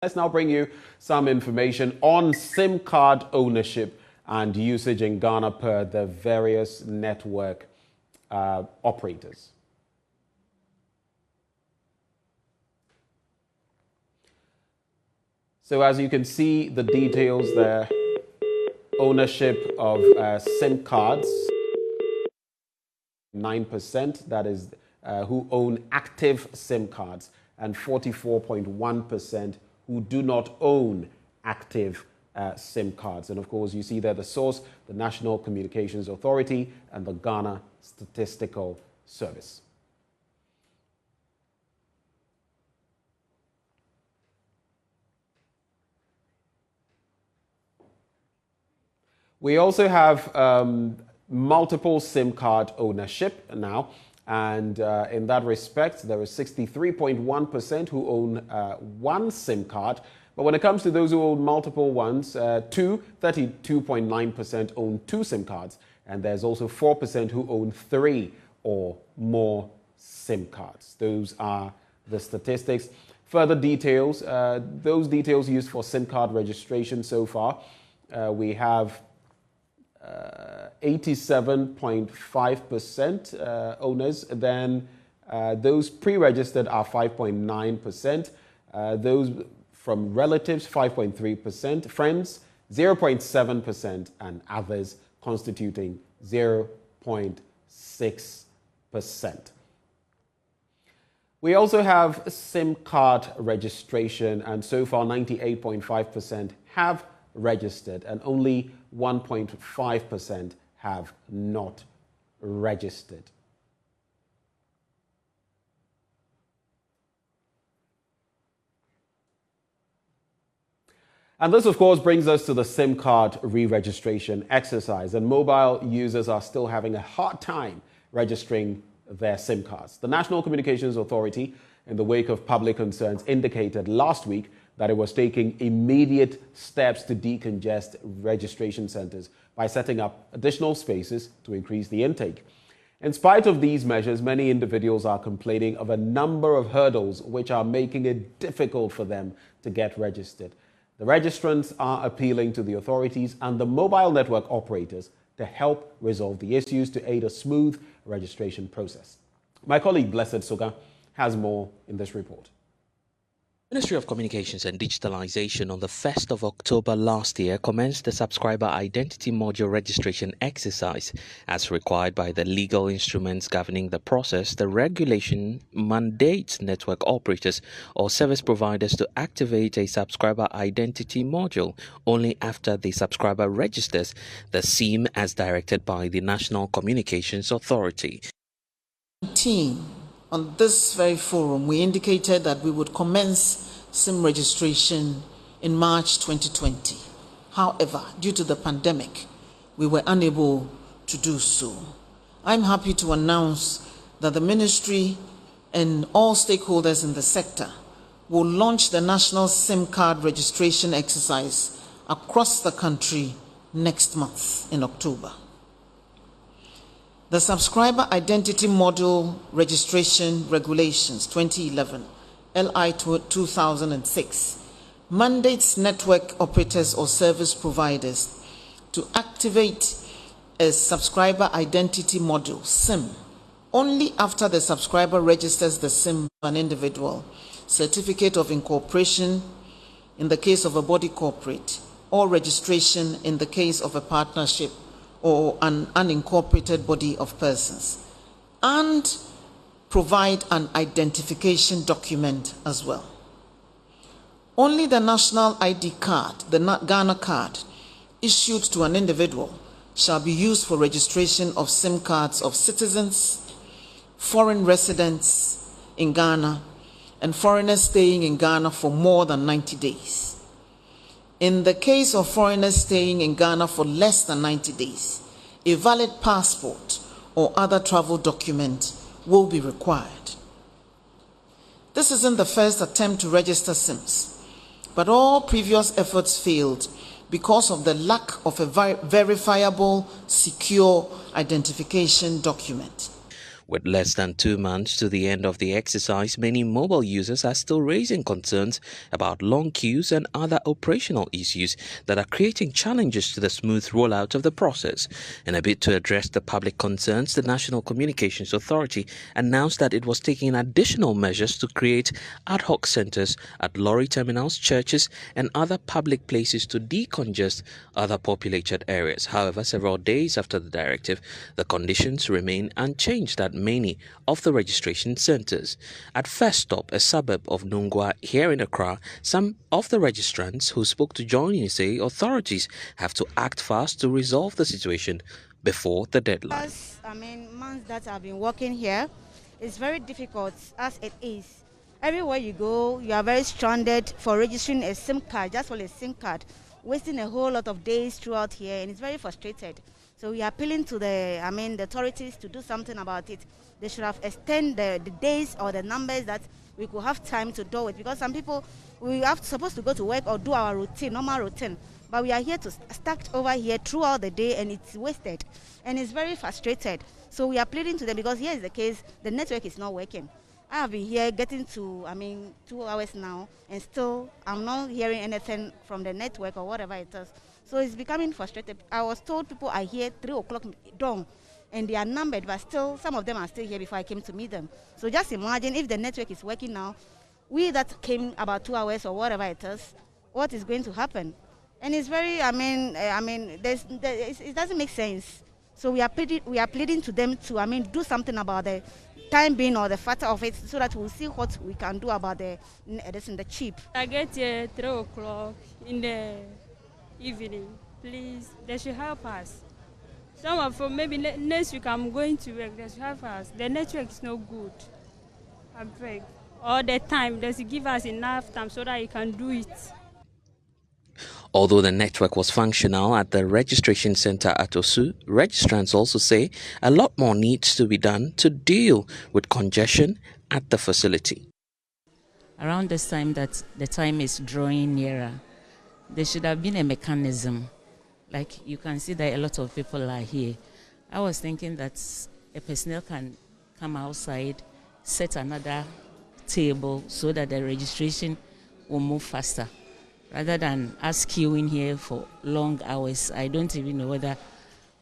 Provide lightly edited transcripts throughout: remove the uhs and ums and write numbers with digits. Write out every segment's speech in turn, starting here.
Let's now bring you some information on SIM card ownership and usage in Ghana per the various network operators. So as you can see, the details there, ownership of SIM cards, 9%, that is who own active SIM cards, and 44.1% who do not own active SIM cards. And of course, you see there the source, the National Communications Authority and the Ghana Statistical Service. We also have multiple SIM card ownership now. And in that respect, there is 63.1% who own one SIM card. But when it comes to those who own multiple ones, 32.9% own two SIM cards. And there's also 4% who own 3 or more SIM cards. Those are the statistics. Further details, those details used for SIM card registration so far, we have 87.5% owners. Then those pre-registered are 5.9%. Those from relatives, 5.3%. Friends, 0.7%. And others constituting 0.6%. We also have SIM card registration, and so far 98.5% have registered and only 1.5% have not registered. And this, of course, brings us to the SIM card re-registration exercise. And mobile users are still having a hard time registering their SIM cards. The National Communications Authority, in the wake of public concerns, indicated last week that it was taking immediate steps to decongest registration centers by setting up additional spaces to increase the intake. In spite of these measures, many individuals are complaining of a number of hurdles which are making it difficult for them to get registered. The registrants are appealing to the authorities and the mobile network operators to help resolve the issues to aid a smooth registration process. My colleague Blessed Soga has more in this report. Ministry of Communications and Digitalization on the 1st of October last year commenced the subscriber identity module registration exercise. As required by the legal instruments governing the process, the regulation mandates network operators or service providers to activate a subscriber identity module only after the subscriber registers the SIM as directed by the National Communications Authority. On this very forum, we indicated that we would commence SIM registration in March 2020. However, due to the pandemic, we were unable to do so. I'm happy to announce that the Ministry and all stakeholders in the sector will launch the national SIM card registration exercise across the country next month in October. The Subscriber Identity Module Registration Regulations 2011, LI 2006, mandates network operators or service providers to activate a Subscriber Identity Module, SIM, only after the subscriber registers the SIM to an individual, certificate of incorporation in the case of a body corporate, or registration in the case of a partnership or an unincorporated body of persons, and provide an identification document as well. Only the national ID card, the Ghana card, issued to an individual shall be used for registration of SIM cards of citizens, foreign residents in Ghana, and foreigners staying in Ghana for more than 90 days. In the case of foreigners staying in Ghana for less than 90 days, a valid passport or other travel document will be required. This isn't the first attempt to register SIMs, but all previous efforts failed because of the lack of a verifiable, secure identification document. With less than 2 months to the end of the exercise, many mobile users are still raising concerns about long queues and other operational issues that are creating challenges to the smooth rollout of the process. In a bid to address the public concerns, the National Communications Authority announced that it was taking additional measures to create ad hoc centers at lorry terminals, churches, and other public places to decongest other populated areas. However, several days after the directive, the conditions remain unchanged at many of the registration centers. At First Stop, a suburb of Nungwa here in Accra, some of the registrants who spoke to JoyNews say authorities have to act fast to resolve the situation before the deadline. Months that I've been working here, it's very difficult as it is. Everywhere you go, you are very stranded for registering a SIM card, just for a SIM card, wasting a whole lot of days throughout here, and it's very frustrated. So we are appealing to the authorities to do something about it. They should have extended the days or the numbers that we could have time to do it, because some people, we are supposed to go to work or do our routine, normal routine, but we are here to stuck over here throughout the day, and it's wasted, and it's very frustrated. So we are pleading to them, because here is the case, the network is not working. I have been here getting to 2 hours now, and still I'm not hearing anything from the network or whatever it is. So it's becoming frustrated. I was told people are here 3 o'clock dawn, and they are numbered, but still some of them are still here before I came to meet them. So just imagine if the network is working now, we that came about 2 hours or whatever it is, what is going to happen? And it's very, it doesn't make sense. So we are pleading to them to, do something about the time being or the factor of it, so that we'll see what we can do about the cheap. I get here 3 o'clock in the evening. Please, they should help us. Some of maybe next week I'm going to work. They should help us. The network is no good. I beg. All the time, they should give us enough time so that you can do it. Although the network was functional at the registration center at Osu, registrants also say a lot more needs to be done to deal with congestion at the facility. Around this time that the time is drawing nearer, there should have been a mechanism. Like you can see that a lot of people are here. I was thinking that a personnel can come outside, set another table so that the registration will move faster. Rather than us queuing here for long hours, I don't even know whether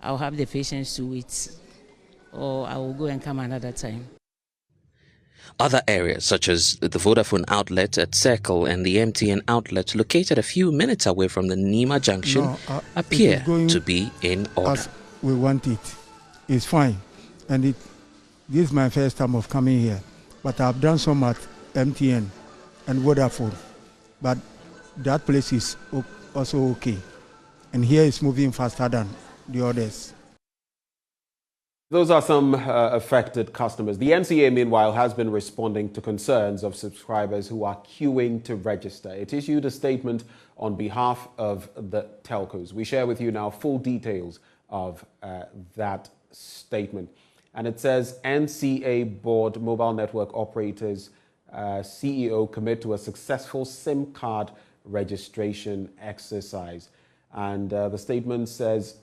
I'll have the patience to wait or I will go and come another time. Other areas such as the Vodafone outlet at Circle and the MTN outlet located a few minutes away from the Nima Junction appear to be in order. As we want it. It's fine. And this is my first time of coming here. But I've done some at MTN and Vodafone. But that place is also okay. And here it's moving faster than the others. Those are some affected customers. The NCA, meanwhile, has been responding to concerns of subscribers who are queuing to register. It issued a statement on behalf of the telcos. We share with you now full details of that statement. And it says, NCA Board Mobile Network Operators CEO commit to a successful SIM card registration exercise. And the statement says,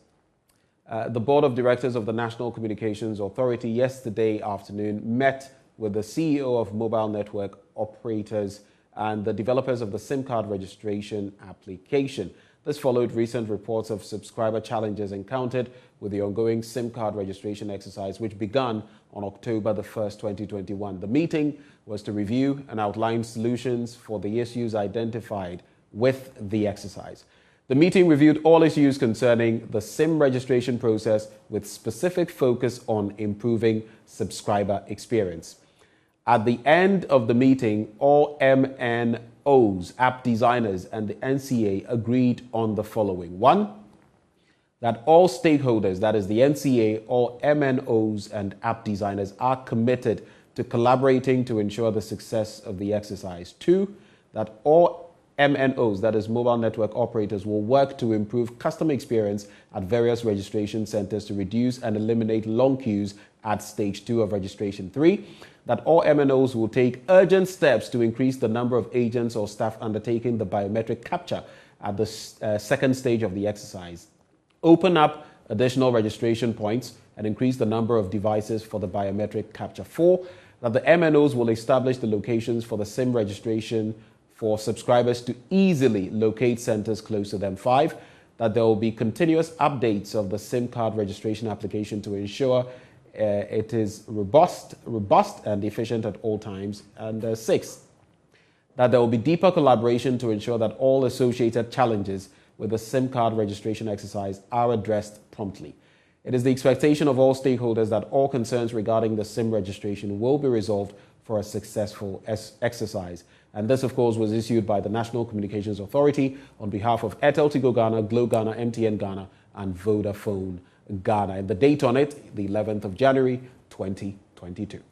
the Board of Directors of the National Communications Authority yesterday afternoon met with the CEO of Mobile Network Operators and the developers of the SIM card registration application. This followed recent reports of subscriber challenges encountered with the ongoing SIM card registration exercise, which began on October the 1st, 2021. The meeting was to review and outline solutions for the issues identified with the exercise. The meeting reviewed all issues concerning the SIM registration process with specific focus on improving subscriber experience. At the end of the meeting, all MNOs, app designers, and the NCA agreed on the following. 1, that all stakeholders, that is the NCA, all MNOs and app designers, are committed to collaborating to ensure the success of the exercise. 2, that all MNOs, that is mobile network operators, will work to improve customer experience at various registration centers to reduce and eliminate long queues at stage 2 of registration. 3, that all MNOs will take urgent steps to increase the number of agents or staff undertaking the biometric capture at the second stage of the exercise. Open up additional registration points and increase the number of devices for the biometric capture. 4, that the MNOs will establish the locations for the SIM registration for subscribers to easily locate centers close to them. 5, that there will be continuous updates of the SIM card registration application to ensure it is robust and efficient at all times. And 6, that there will be deeper collaboration to ensure that all associated challenges with the SIM card registration exercise are addressed promptly. It is the expectation of all stakeholders that all concerns regarding the SIM registration will be resolved for a successful exercise. And this, of course, was issued by the National Communications Authority on behalf of Airtel Tigo Ghana, Glo Ghana, MTN Ghana, and Vodafone Ghana. And the date on it, the 11th of January, 2022.